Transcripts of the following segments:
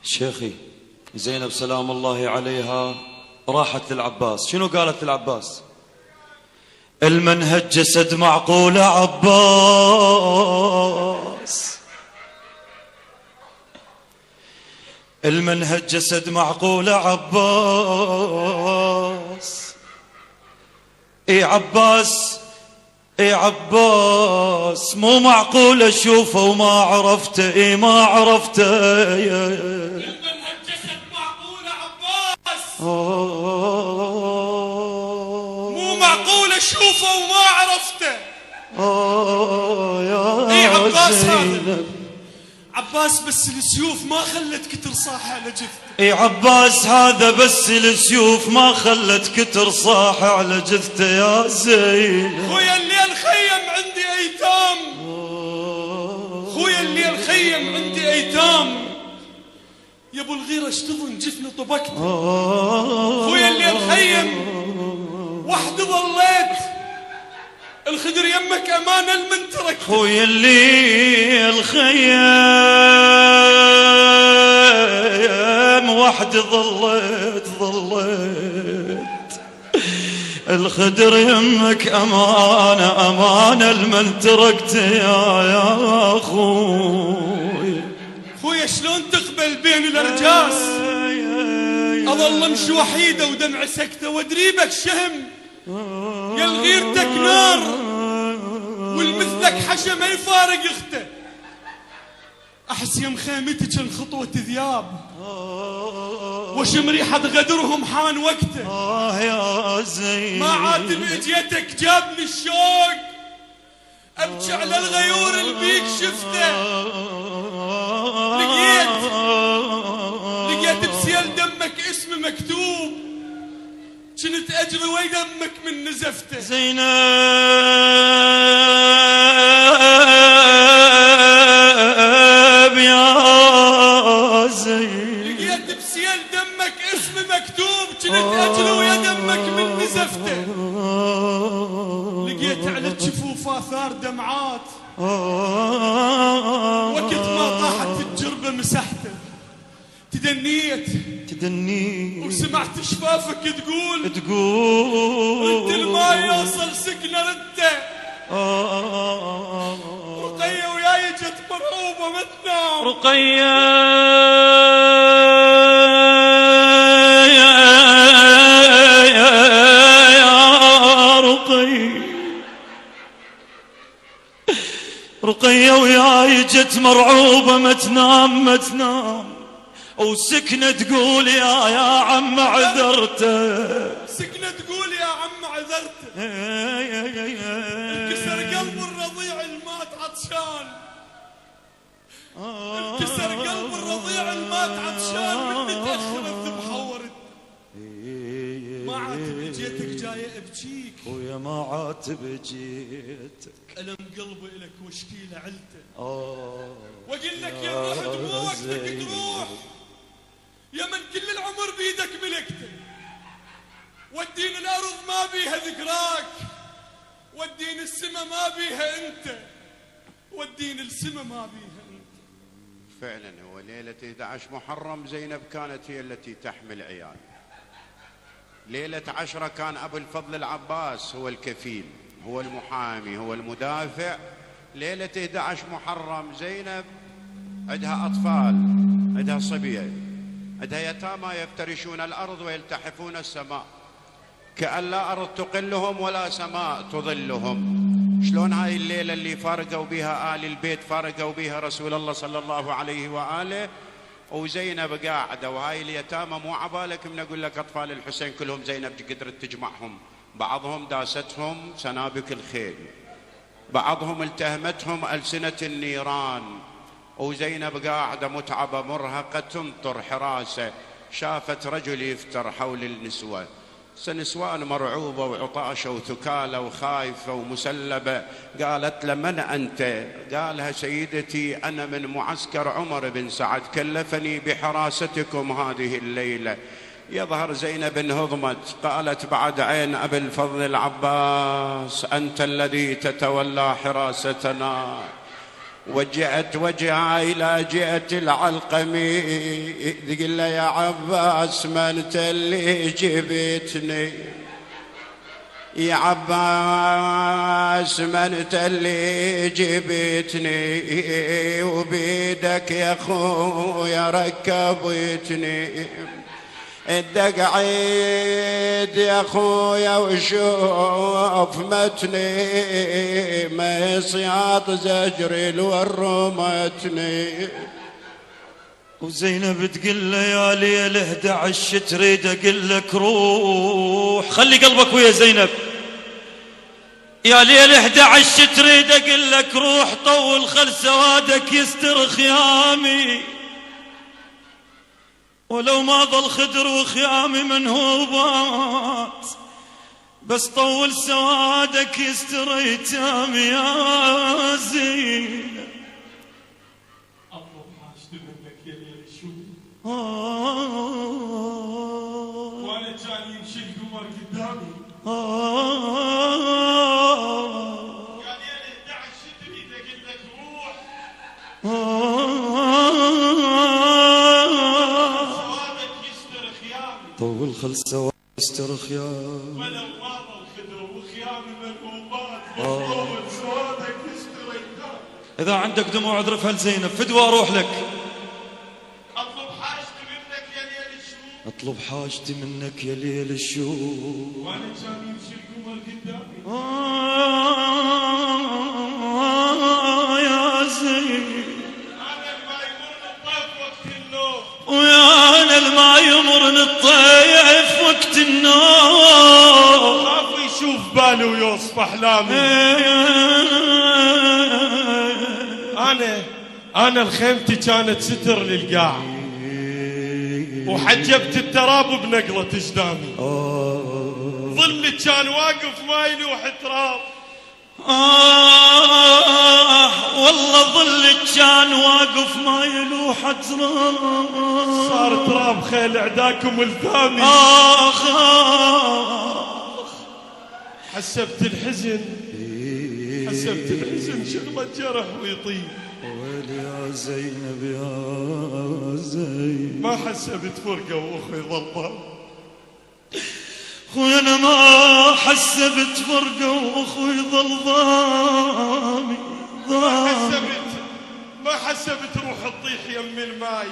شيخي زينب سلام الله عليها راحت للعباس، شنو قالت للعباس؟ المنهج جسد معقول عباس، المنهج جسد معقول عباس، اي عباس اي عباس مو معقول اشوفه وما عرفته، اي ما عرفته. المنهج جسد معقول عباس، مو معقول اشوفه وما عرفته. اي عباس هذا عباس، بس السيوف ما خلت كتر صاح على جثته. اي عباس هذا، بس السيوف ما خلت كتر صاح على جثته يا زين. خويا الليل خيم عندي ايتام، خويا الليل خيم عندي ايتام، يا ابو الغيره اشتضن جفن طبقته. خويا الليل خيم وحدي ظليت، الخدر يمك امانه المن تركت. خويا الليل خيم وحدي ظليت الخدر يمك امانه امانه المن تركت يا خويا. خويا شلون تقبل بين الارجاس، اظل امشي وحيده ودمع سكته وادريبك شهم، يا الغيرتك نار والمثلك حشا ما يفارق اخته. احس يم خيمتك خطوه ذياب، وشم ريحه غدرهم حان وقته. يا زين ما عاتب اجيتك جابني الشوق، ابكي على الغيور اللي بيك شفته. لقيت بسيل دمك اسم مكتوب، كنت اجري ويدمك من نزفته. زينب يا زين، لقيت بسيل دمك اسم مكتوب، كنت اجري ويدمك من نزفته. لقيت على الجفوف اثار دمعات، وقت ما طاحت الجربه مسحته. تدنيت وسمعت شفافك تقول انت الما يوصل سكنه رده. رقيه وياي جت مرعوبه ما تنام. رقيه رقيه وياي جت مرعوبه ما تنام وسكنة تقول يا عم عذرته، سكنة تقول يا عم عذرته. انكسر قلب الرضيع المات عطشان، انكسر قلب الرضيع المات عطشان، من تأخرت محورت. ما عاتب اجيتك جاية ابجيك، ويا ما عاتب جيتك، ألم قلبي إلك وشكيله علته. واقول لك يا روح دموع وقتك تروح، يا من كل العمر بيدك ملكته. ودين الارض ما بيها ذكراك، ودين السما ما بيها انت، ودين السما ما بيها انت. فعلا هو ليلة 11 محرم زينب كانت هي التي تحمل عيال. ليلة 10 كان أبو الفضل العباس هو الكفيل، هو المحامي، هو المدافع. ليلة 11 محرم زينب عندها أطفال، عندها صبية، عندها يتامى يفترشون الأرض ويلتحفون السماء، كأن لا أرض تقلهم ولا سماء تظلهم. شلون هاي الليلة اللي فارقوا بها آل البيت، فارقوا بها رسول الله صلى الله عليه وآله، وزينب قاعدة، وهاي اليتامى مو عبالك من أقول لك أطفال الحسين كلهم زينب قدرت تجمعهم. بعضهم داستهم سنابك الخيل، بعضهم التهمتهم ألسنة النيران، وزينب قاعدة متعبة مرهقة تنطر حراسة. شافت رجل يفتر حول النسوة، نسوان مرعوبة وعطاشة وثكالة وخايفة ومسلبة. قالت له من أنت؟ قالها سيدتي أنا من معسكر عمر بن سعد، كلفني بحراستكم هذه الليلة. يظهر زينب انهضمت، قالت بعد عين أبي الفضل العباس أنت الذي تتولى حراستنا. وجهت وجهها إلى جهة العلقمي، تقول له يا عباس ما أنت اللي جبتني، يا عباس ما أنت اللي جبتني، وبيدك يا خويا ركبتني، الدق عيد يا خويا وشوف متني، ما يصياط زجري الورمتني. وزينب تقول له يا ليل 11 تريد اقول لك روح، خلي قلبك ويا زينب، يا ليل 11 تريد اقول لك روح، طول خل سوادك يستر خيامي، ولو ما ظل خدر وخيامي منهوبات، بس طول سوادك يستر ايتامي يا زينب. اطلب حاجتي منك يا ليل شو، وانا جاني يمشي القمر قدامي، يا ليل 11 تريد اقول لك روح، سوادك يستر خيامي، طول خل سوادك يستر خيامي، ولو ما ظل خدر وخيامي منهوبات، بس طول سوادك يستر ايتامي. إذا عندك دموع اذرفها لزينب، فدوى أروح لك. اطلب حاجتي منك يا ليل الشوق، أطلب حاجتي منك يا ليل الشوق، وانا جاني يمشي القمر قدامي، يا زين، انا ما يمر الطيف وقت النوم، ويا أنا الما يمرني الطيف وقت النوم، خاف يشوف بالي ويوصف احلامي. انا الخيمتي كانت ستر للقاع، وحجبت التراب بنقلة اجدامي، ظلك كان واقف ما يلوح تراب، والله ظلك كان واقف ما يلوح تراب، صار تراب خيل عداكم الثامي، حسبت الحزن شغلة جرح ويطيب، ويلي يا زينب يا زينب، ما حسبت فرقة واخوي ظلام، خويا انا ما حسبت فرقه واخوي ظل ضامي، ما حسبت روح تطيح يم الماي،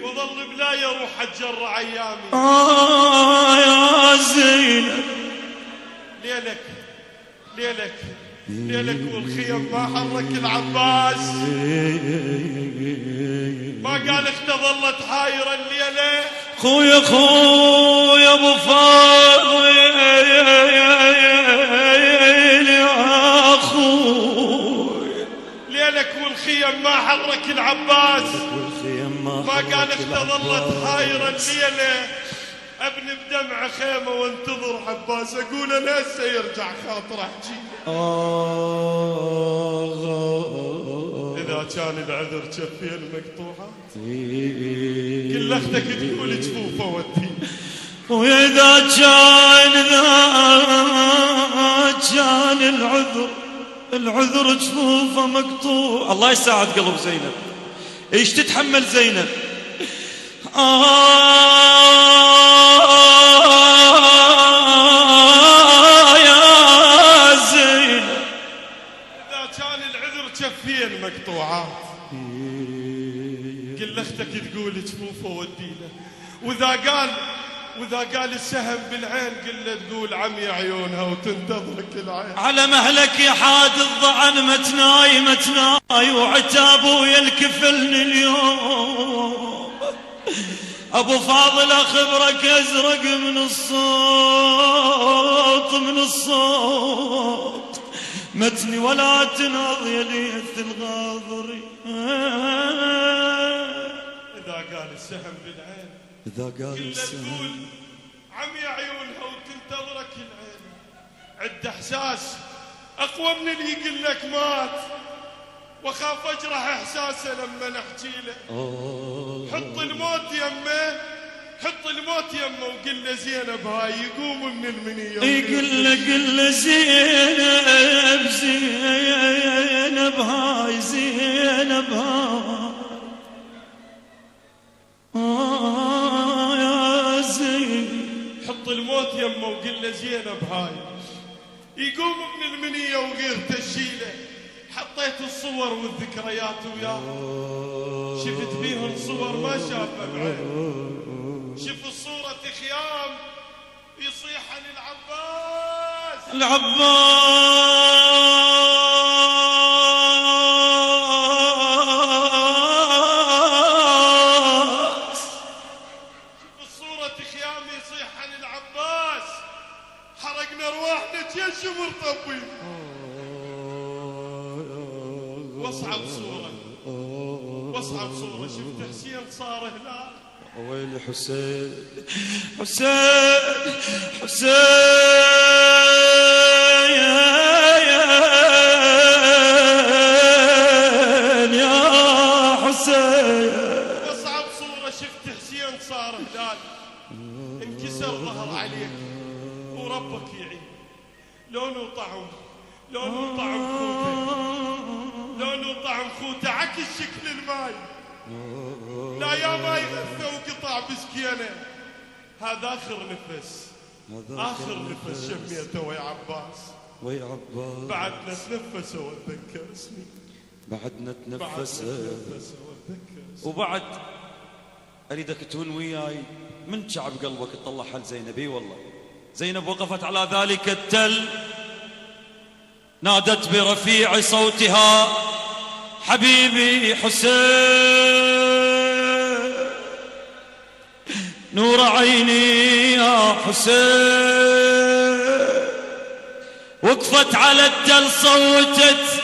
وظل بلا يروح اتجرع ايامي. يا زينب، ليلك والخيم ما حرك العباس، ما قال اخته ظلت حايرة الليلة، خويا ابو فاضل يا خوي، ليلك والخيم ما حرك العباس، ما قال اخته ظلت حايرة الليلة، ابني بدمع خيمة وانتظر عباس، اقول له هسه يرجع خاطر احجي، اذا كان العذر جفين مقطوعات كل اختك تقول جفوفه ودي، واذا كان العذر جفوفه مقطوع. الله يساعد قلب زينب، ايش تتحمل زينب؟ يا زينب، اذا كان العذر جفين مقطوعات كل اختك تقول جفوفه ودي له، واذا قال السهم بالعين قل له تقول عمي عيونها وتنتظرك العين، على مهلك يا حاد الضعن متناي وعتابه يلكفلني اليوم، ابو فاضل اخبرك ازرق من الصوت متني ولا تناض يا ليث الغاضري، اذا قال السهم بالعين اذا قال السهم تقول عمي عيونها وتنتظرك العين، عد احساس اقوى من اللي يقول لك مات، واخاف اجرح احساسه لما نحكي له، حط الموت يمه حط الموت يمه وقل له زينب هاي يقوم من المنية قل له زينب زينب هاي زينب هاي يا زين. حط الموت يمه وقل له زينب هاي يقوم من المنية وغيرته تشيله. حطيت الصور والذكريات وياه شفت بيهم صور ما شافها العين. شوف الصورة خيام يصيح عن العباس شوف الصورة خيام يصيح عن العباس. حرقنا رواحنا جيش مرطبين. واصعب صورة شفت حسين صار هلال. ويلي حسين حسين يا حسين. واصعب صورة شفت حسين صار هلال. انكسر ظهر عليك وربك يعين. لونه طعم خوته عكس شكل الماي. لا يا ماي غثه وقطع بسكينه. هذا اخر نفس شميته ويا عباس. بعد نتنفس واتذكر اسمي. وبعد اريدك تون وياي من شعب قلبك تطلع حل زينب. اي والله زينب وقفت على ذلك التل نادت برفيع صوتها حبيبي حسين نور عيني يا حسين. وقفت على التل صوتت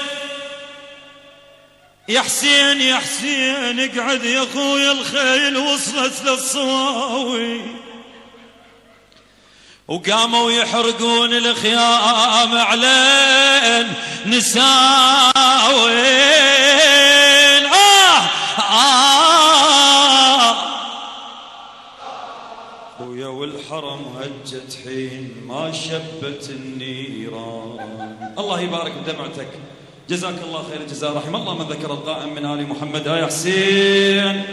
يا حسين يا حسين اقعد يا اخويا الخيل وصلت للصواوي. وقاموا يحرقون الخيام علين نساوين. ويا والحرم هجت حين ما شبت النيران. الله يبارك بدمعتك جزاك الله خير الجزاء. رحم الله من ذكر القائم من آل محمد. يا حسين